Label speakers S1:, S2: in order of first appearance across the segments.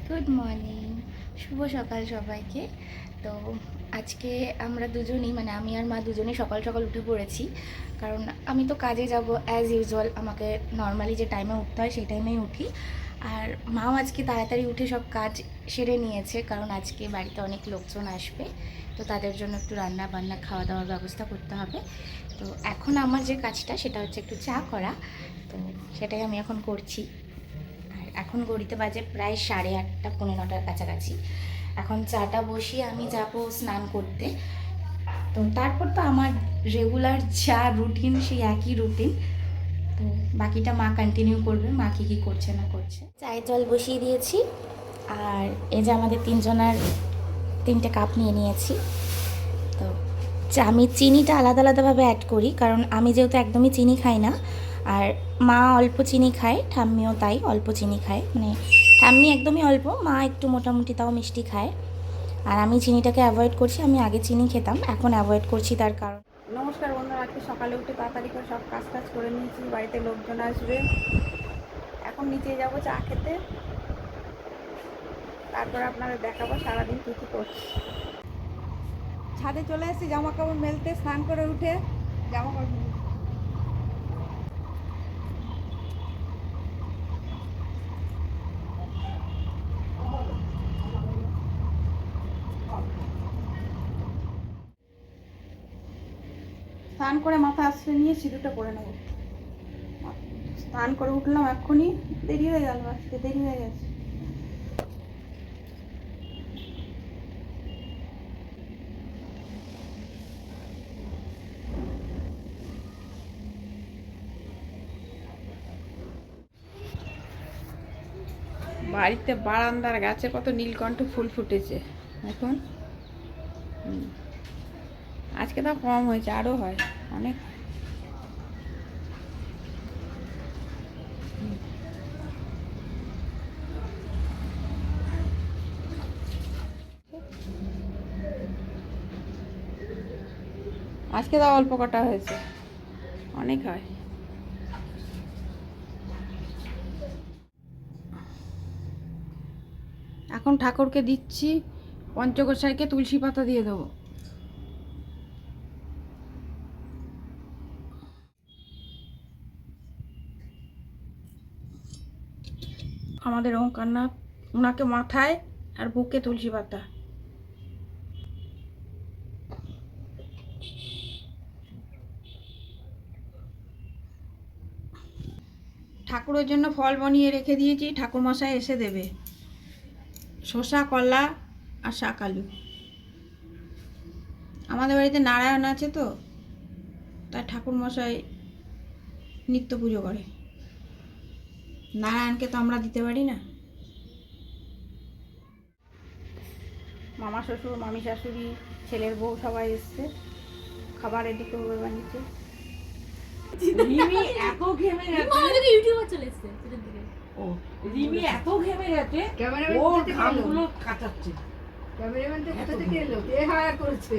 S1: Good morning, শুভ সকাল সবাইকে। তো আজকে আমরা দুজনেই মানে আমি আর মা দুজনেই সকাল সকাল উঠে পড়েছি, কারণ আমি তো কাজে যাব অ্যাজ ইউজুয়াল। আমাকে নর্মালি যে টাইমে উঠতে হয় সেই টাইমেই উঠি। আর মাও আজকে তাড়াতাড়ি উঠে সব কাজ সেরে নিয়েছে, কারণ আজকে বাড়িতে অনেক লোকজন আসবে, তো তাদের জন্য একটু রান্না বান্না খাওয়া দাওয়ার ব্যবস্থা করতে হবে। তো এখন আমার যে কাজটা সেটা হচ্ছে একটু চা করা, তো সেটাই আমি এখন করছি। এখন ঘড়িতে বাজে প্রায় 8:30 পৌনে 9টার কাছাকাছি। এখন চাটা বসিয়ে আমি যাব স্নান করতে। তো তারপর তো আমার রেগুলার যা রুটিন সেই একই রুটিন, তো বাকিটা মা কন্টিনিউ করবে, মা কী করছে না করছে। চায়ের জল বসিয়ে দিয়েছি, আর এই যে আমাদের তিনজনের 3টে কাপ নিয়ে নিয়েছি। তো আমি চিনিটা আলাদা আলাদাভাবে অ্যাড করি, কারণ আমি যেহেতু একদমই চিনি খাই না, আর মা অল্প চিনি খায়, ঠাম্মিও তাই অল্প চিনি খায়। মানে ঠাম্মি একদমই অল্প, মা একটু মোটামুটি তাও মিষ্টি খায়। আর আমি চিনিটাকে অ্যাভয়েড করছি। আমি আগে চিনি খেতাম, এখন অ্যাভয়েড করছি। তার কারণ
S2: নমস্কার বন্ধুরা, আজকে সকালে উঠে তাড়াতাড়ি করে সব কাজ করে নিয়েছি। বাড়িতে লোকজন আসবে, এখন নিচে যাব চা খেতে, তারপর আপনাদের দেখাবো সারাদিন কী কী করছি। ছাদে চলে এসেছি জামা কাপড় মেলতে, স্নান করে উঠে জামা কাপড় স্নান করে মাথা আশ্রয় নিয়ে সিঁদুরটা করে নেবো। স্নান করে উঠলাম এক্ষুনি, দেরি হয়ে গেল, আজকে দেরি হয়ে গেছে। বাড়িতে বারান্দার গাছে কত নীলকণ্ঠ ফুল ফুটেছে এখন। আজকে তো কম হয়েছে, আরও হয় অনেক। আজকে তো অল্প কটা হয়েছে, অনেক হয়। এখন ঠাকুরকে দিচ্ছি, পঞ্চগোসাইকে তুলসী পাতা দিয়ে দেবো। আমাদের ওঙ্কারনাথ, ওনাকে মাথায় আর বুকে তুলসী পাতা। ঠাকুরের জন্য ফল বানিয়ে রেখে দিয়েছি, ঠাকুরমশাই এসে দেবে। শসা, কলা আর শাক আলু। আমাদের বাড়িতে নারায়ণ আছে তো, তাই ঠাকুরমশাই নিত্য পুজো করে। নারায়ণকে তো আমরা দিতে পারি না। মামা শ্বশুর, মামি শাশুড়ি, ছেলের বউ সবাই এসছে, খাবার রেডি করবে বানিয়েছে।
S3: রিমি এত ঘেমে গেছে, ইউটিউবার চলে এসেছে সেটার দিকে। ও রিমি এত ঘেমে গেছে, ও ঘামগুলো কাটাচ্ছে। ক্যামেরাম্যান তো কোথা থেকে এলো, কে হায়ার করেছে?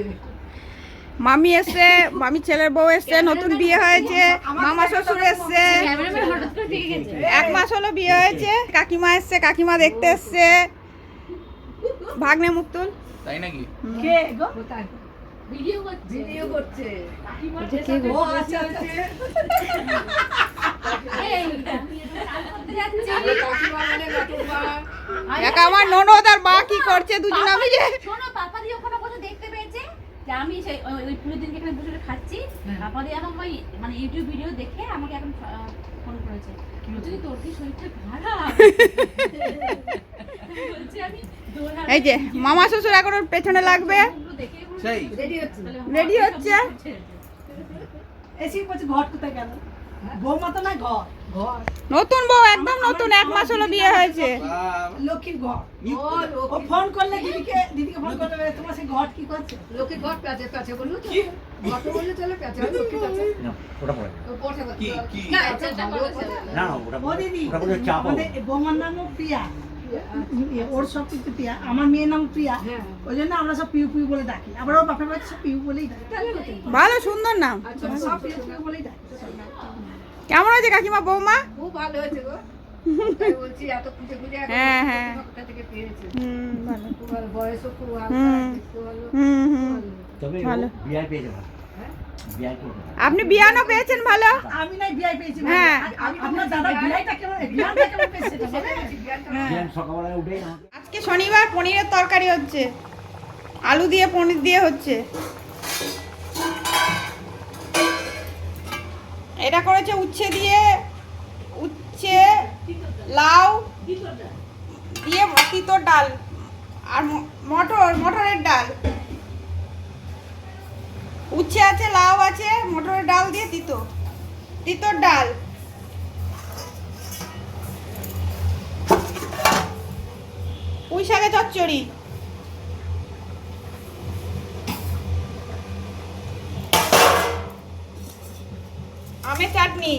S2: মামি এসছে, মামি ছেলের বউ এসছে, নতুন বিয়ে হয়েছে, মামা শ্বশুর এসছে,
S3: ক্যামেরাম্যান হঠাৎ করে ঢেকে গেছে।
S2: 1 মাস হলো বিয়ে হয়েছে। কাকিমা এসছে, কাকিমা দেখতে এসছে, ভাগ্নে মুক্তুল।
S4: তাই নাকি?
S3: কে গো? ভিডিও করছে, ভিডিও করছে।
S2: কে গো?
S3: ও আচ্ছা আচ্ছা। এই করতে যাচ্ছে কাকিমা মানে কাকিমা।
S2: একা আমার ননদ আর মা কি করছে দুজন মিলে।
S3: শোনো, পাপা দি ওখানে বসে দেখতে পেয়েছে যে আমি সেই ওই পুরো দিন এখানে বসে খাচ্ছি। পাপা দি এখন ওই মানে ইউটিউব ভিডিও দেখে আমাকে এখন ফোন করেছে, যদি তোর কি শরীরটা খারাপ বলছি আমি দৌড়াতে।
S2: এই যে মামা শ্বশুর এখন ওর পেছনে লাগবে,
S4: সেই
S2: রেডি হচ্ছে।
S5: এসি বলছে ঘর কোথায় গেল, বৌমা তো না ঘর, ঘর
S2: নতুন বউ, একদম নতুন, 1 মাস হলো বিয়ে হয়েছে।
S5: লক্ষ্মীর ঘর। ও ফোন করলে দিদিকে ফোন করলে তোমার সেই ঘর কি করছে,
S3: লোকের ঘর প্যাচে প্যাচে বললো তো, ঘর বললে চলে প্যাচে লক্ষ্মী প্যাচে।
S4: না ওটা পড়ে
S3: ও পড়তে
S4: কি
S3: পারতো
S4: কি
S3: না, এটা বলেছে।
S4: না ওটা
S5: ও দিদি
S4: ওটা বলে চাপ
S5: আমাদের বৌমার নামও প্রিয়া, ওর সব কিছু প্রিয়া, আমার মেয়ের নাম প্রিয়া, ওই জন্য আমরা সব পিউ পিউ বলে ডাকি। আবার ওর বাপের বাড়ি সব পিউ বলেই ডাকি,
S2: ভালো সুন্দর নাম।
S5: সব পিউ পিউ বলেই ডাকি।
S2: কেমন হয়েছে কাকিমা বৌমা?
S3: খুব ভালো হয়েছে গো। বলছি এত খুঁজে খুঁজে
S2: হ্যাঁ, হ্যাঁ।
S3: কোথা থেকে পেয়েছে।
S2: ভালো।
S3: খুব ভালো, বয়সও খুব ভালো, দেখতেও ভালো, ভালো।
S4: তবে
S2: ভালো।
S4: বিয়ার পেয়েছে ভালো বিয়ার করবে
S2: আপনি বিয়ানও পেয়েছেন ভালো।
S5: আমি নাই বিআই পেয়েছি
S2: হ্যাঁ।
S5: আপনার দাদা বিআইটা কেমন বিআইটা কেমন পেয়েছে সেটা বলে
S4: বিয়ার সকালবেলা উঠে আমাকে
S2: আজকে শনিবার পনিরের তরকারি হচ্ছে, আলু দিয়ে পনির দিয়ে হচ্ছে। এটা করেছে উচ্ছে দিয়ে, উচ্ছে লাউ দিয়ে তিতর ডাল আর মটরের ডাল। উচ্ছে আছে, লাউ আছে, মটরের ডাল দিয়ে তিতর ডাল। পুঁই শাকের চচ্চড়ি। আমের চাটনি।